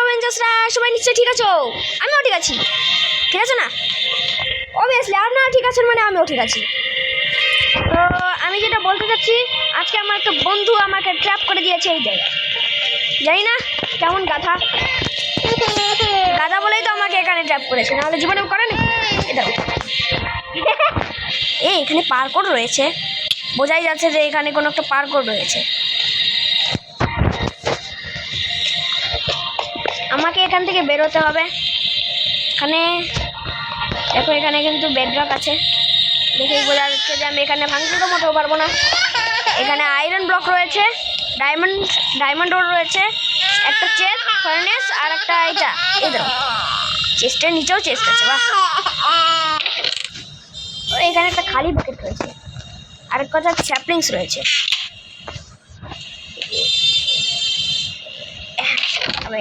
অ্যাভেঞ্জার্সরা সবাই নিশ্চয়ই ঠিক আছো? আমিও ঠিক আছি। ঠিক আছে না? অবভিয়াসলি আপনারা ঠিক আছেন মানে আমিও ঠিক আছি। তো আমি যেটা বলতে চাচ্ছি, আজকে আমার একটা বন্ধু আমাকে ট্র্যাপ করে দিয়েছে এই জায়গায়। জানি না কেমন গাধা গাধা বলেই তো আমাকে এখানে ট্র্যাপ করেছে, নাহলে জীবনেও করেনি। এটা এখানে পার্কও রয়েছে, বোঝাই যাচ্ছে যে এখানে কোনো একটা পার্কও রয়েছে। আমাকে এখান থেকে বেরোতে হবে। এখানে দেখো, এখানে কিন্তু বেডরক আছে, দেখেই বোঝা যাচ্ছে যে আমি এখানে ভাঙতে তো মোটেও পারবো না। এখানে আয়রন ব্লক রয়েছে, ডায়মন্ড রোড রয়েছে, একটা চেস্ট ফার্নেস আর একটা এটা এদের চেস্টের নিচেও চেস্ট আছে। বাহ, এখানে একটা খালি বাকেট রয়েছে, আরেক কথা স্যাপলিংস রয়েছে।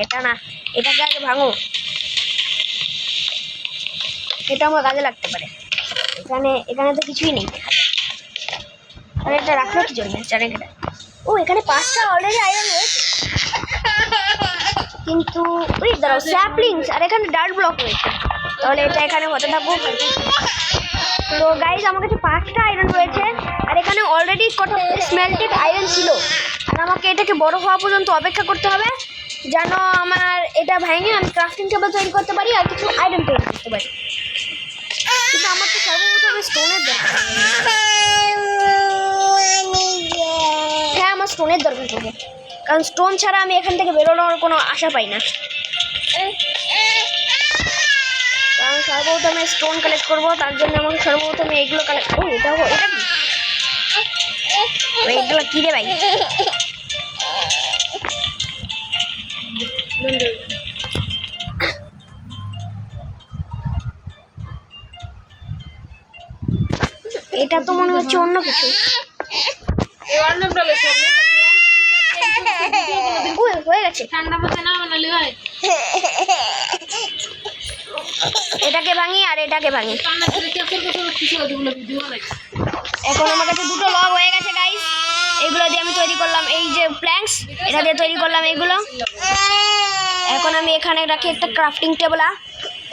এটা না, এটাকে আগে ভাঙো, এটা আমার কাজে লাগতে পারে। এখানে তো কিছুই নেই। আর এটা রাখলো কি জন্য? ও, এখানে 5টা অলরেডি আয়রন রয়েছে, কিন্তু ওই দাঁড়াও, স্যাপলিংস আর এখানে ডার্ট ব্লক রয়েছে, তাহলে এটা এখানে হতে থাকুক। তো গাইজ, আমার কাছে 5টা আয়রন রয়েছে, আর এখানে অলরেডি কটা স্মেলটেড আয়রন ছিল, আর আমাকে এটাকে বড় হওয়া পর্যন্ত অপেক্ষা করতে হবে যেন আমার এটা ভেঙে আমি ক্রাফটিং টেবিল তৈরি করতে পারি আর কিছু আয়রন তৈরি করতে পারি। কিন্তু আমার তো সর্বপ্রথম স্টোনের দরকার। হ্যাঁ, আমার স্টোনের দরকার পড়বে, কারণ স্টোন ছাড়া আমি এখান থেকে বেরোনোর কোনো আশা পাই না। আমি সর্বপ্রথমে স্টোন কালেক্ট করবো, তার জন্য আমাকে সর্বপ্রথমে এইগুলো কালেক্ট। ও, এটা কি? এইগুলো কী রে ভাই? এটা তো মনে হচ্ছে অন্য কিছু। হয়ে গেছে। এটাকে ভাঙি আর এটাকে ভাঙি। এখন আমার কাছে 2টো লগ হয়ে গেছে গাইস, এগুলো দিয়ে আমি তৈরি করলাম এই যে প্ল্যাঙ্কস, এটা দিয়ে তৈরি করলাম এইগুলো। এখন আমি এখানে রাখি একটা ক্রাফটিং টেবল,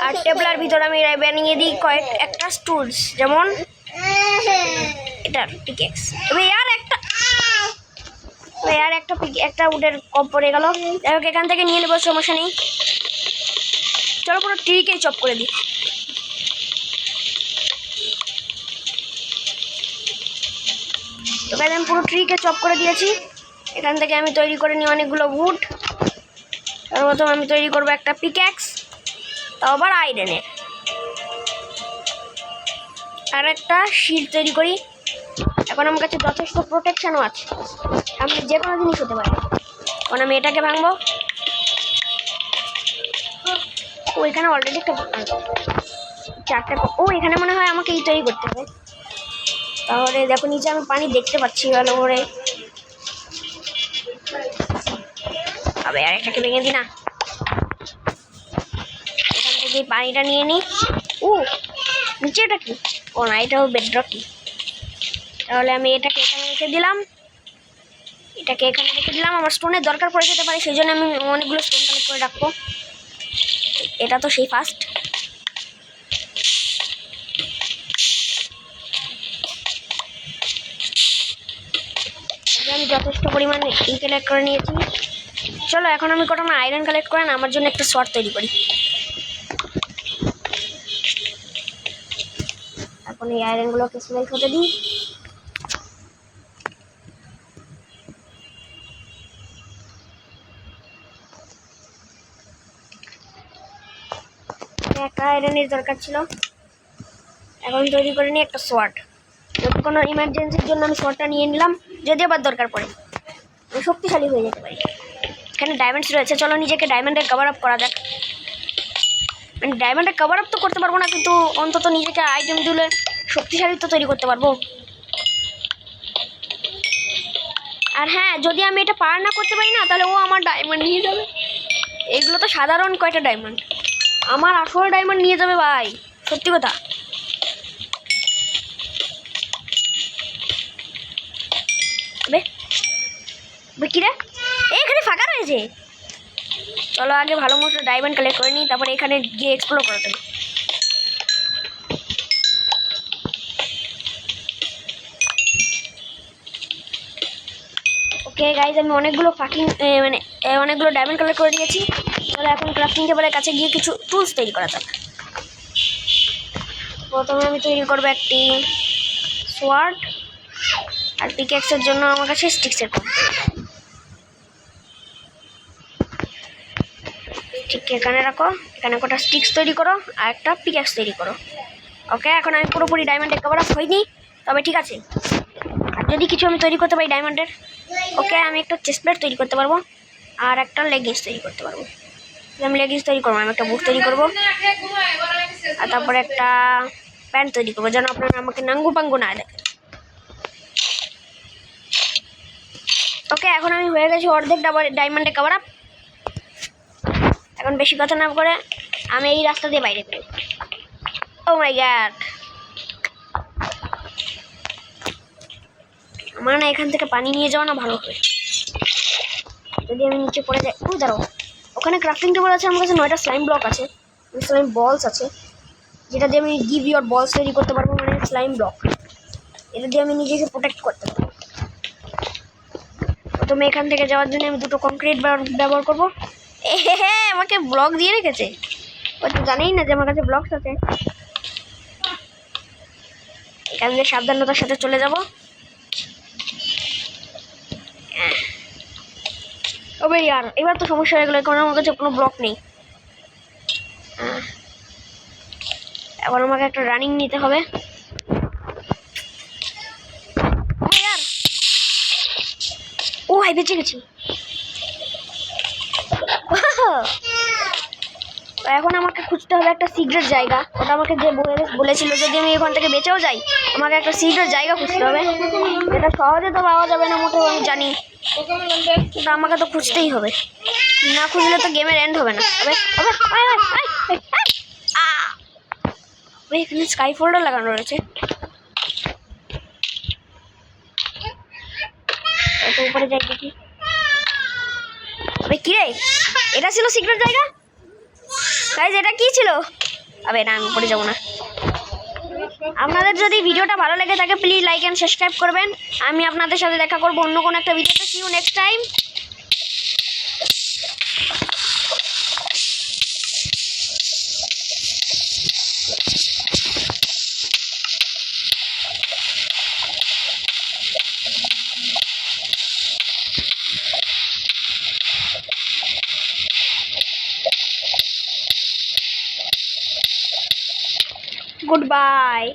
আর টেবলার ভিতরে আমি বানিয়ে দিই একটা টুলস, যেমন এটা পিকেক্স। একটা উডের কপ পড়ে গেল, যাই হোক এখান থেকে নিয়ে নেবো, সমস্যা নেই। চলো পুরো ট্রিকেই চপ করে দিই। তো গাইস, আমি পুরো ট্রিকে চপ করে দিয়েছি। এখান থেকে আমি তৈরি করে নিই অনেকগুলো উড। সর্বপ্রথম আমি তৈরি করবো একটা পিক্যাক্স, তাও আবার আয়রনের, আর একটা শিল্ড তৈরি করি। এখন আমার কাছে যথেষ্ট প্রোটেকশানও আছে, আমি যে কোনো জিনিস হতে পারি। এখন আমি এটাকে ভাঙবো। ও, এখানে অলরেডি একটা 4টা। ও, এখানে মনে হয় আমাকে এই তৈরি করতে হবে। তাহলে দেখো, নিচে আমি পানি দেখতে পাচ্ছি ভালো করে। আবে আর এটাকে ভেঙে দিই না, এখান থেকে পানিটা নিয়ে নিই। ও, নিচে এটা কি? ও না, এটাও বেডরক কি? তাহলে আমি এটাকে এখানে রেখে দিলাম, আমার স্টোনের দরকার পড়ে যেতে পারে, সেই জন্য আমি অনেকগুলো স্টোন কালেক্ট করে রাখবো। এটা তো সেই ফার্স্ট। আমি যথেষ্ট পরিমাণে কালেক্ট করে নিয়েছি। চলো এখন আমি কটা আয়রন কালেক্ট করে না আমার জন্য একটা শর্ট তৈরি করি। এখন এই আয়রনগুলোকে স্মেল্ট হতে দিই। একটা আয়রনের দরকার ছিল, এখন তৈরি করে নিই একটা শর্ট। যদি কোনো ইমার্জেন্সির জন্য আমি শর্টটা নিয়ে নিলাম, যদি আবার দরকার পড়ে আমি শক্তিশালী হয়ে যেতে পারি। এখানে ডায়মন্ডস রয়েছে, চলো নিজেকে ডায়মন্ডের কভার আপ করা যাক। মানে ডায়মন্ডের কভার আপ তো করতে পারবো না, কিন্তু অন্তত নিজেকে আইটেম দিলে শক্তিশালী তো তৈরি করতে পারবো। আর হ্যাঁ, যদি আমি এটা পার না করতে পারি না, তাহলে ও আমার ডায়মন্ড নিয়ে যাবে। এগুলো তো সাধারণ কয়টা ডায়মন্ড, আমার আসল ডায়মন্ড নিয়ে যাবে ভাই, সত্যি কথা। কিরে, এখানে ফাঁকা রয়েছে। চলো আগে ভালো মতো ডায়মন্ড কালেক্ট করে নিই, তারপরে এখানে গিয়ে এক্সপ্লোর করতে হবে। ওকে গাইজ, আমি অনেকগুলো অনেকগুলো ডায়মন্ড কালেক্ট করে নিয়েছি। তাহলে এখন ক্রাফটিং টেবিলের কাছে গিয়ে কিছু টুলস তৈরি করা যাক। প্রথমে আমি তৈরি করবো একটি সোয়ার্ড, আর পিকেক্সের জন্য আমার কাছে স্টিক্সের কম। ঠিক এখানে রাখো, এখানে কটা স্টিক্স তৈরি করো আর একটা পিকেক্স তৈরি করো। ওকে, এখন আমি পুরোপুরি ডায়মন্ডে কভার আপ হইনি, তবে ঠিক আছে। আর যদি কিছু আমি তৈরি করতে পারি ডায়মন্ডের, ওকে আমি একটা চেস্ট প্লেট তৈরি করতে পারবো আর একটা লেগিংস তৈরি করতে পারবো। আমি লেগিংস তৈরি করবো, আমি একটা বুট তৈরি করবো, আর তারপরে একটা প্যান্ট তৈরি করবো যেন আপনারা আমাকে নাঙ্গু পাঙ্গু না দেখেন। ওকে, এখন আমি হয়ে গেছি অর্ধেক ডায়মন্ডে কভার আপ। এখন বেশি কথা না করে আমি এই রাস্তা দিয়ে বাইরে বেরোই। ও মাই গড, আমার না এখান থেকে পানি নিয়ে যাওয়া না ভালো হবে। যদি আমি নিচে পড়ে যাই, দাঁড়াও, ওখানে ক্রাফটিং টেবিল আছে, আমার কাছে 9টা স্লাইম ব্লক আছে, স্লাইম বলস আছে, যেটা দিয়ে আমি গিভ ইউর বলস তৈরি করতে পারবো, মানে স্লাইম ব্লক। এটা দিয়ে আমি নিজেকে প্রোটেক্ট করতে পারবো। প্রথমে এখান থেকে যাওয়ার জন্য আমি 2টো কংক্রিট ব্যবহার করবো। আমাকে ব্লক দিয়ে রেখেছে, ও তো জানেই না যে আমার কাছে ব্লকস আছে। এখান থেকে সাবধানতার সাথে চলে যাব। তবে ইয়ার এবার তো সমস্যা হয়ে গেলো, কারণ আমার কাছে কোনো ব্লক নেই। এবার আমাকে একটা রানিং নিতে হবে। ও হাই, বেঁচে গেছি। এখন আমাকে খুঁজতে হবে একটা সিক্রেট জায়গা। ওটা আমাকে যে বলেছিল যদি আমি এখান থেকে বেঁচেও যাই, আমাকে একটা সিক্রেট জায়গা খুঁজতে হবে। এটা সহজে তো পাওয়া যাবে না মোটেও, আমি জানি, কিন্তু আমাকে তো খুঁজতেই হবে। না খুঁজলে তো গেমের এন্ড হবে না। এখানে স্কাই ফোল্ডার লাগানো রয়েছে, উপরে যাই দেখি। কি রে, এটা ছিল সিক্রেট জায়গা? গাইস এটা কি ছিল? না, আমি উপরে যাবো না। আপনাদের যদি ভিডিওটা ভালো লেগে থাকে প্লিজ লাইক এন্ড সাবস্ক্রাইব করবেন। আমি আপনাদের সাথে দেখা করবো অন্য কোনো একটা ভিডিওতে। See you next time. Goodbye.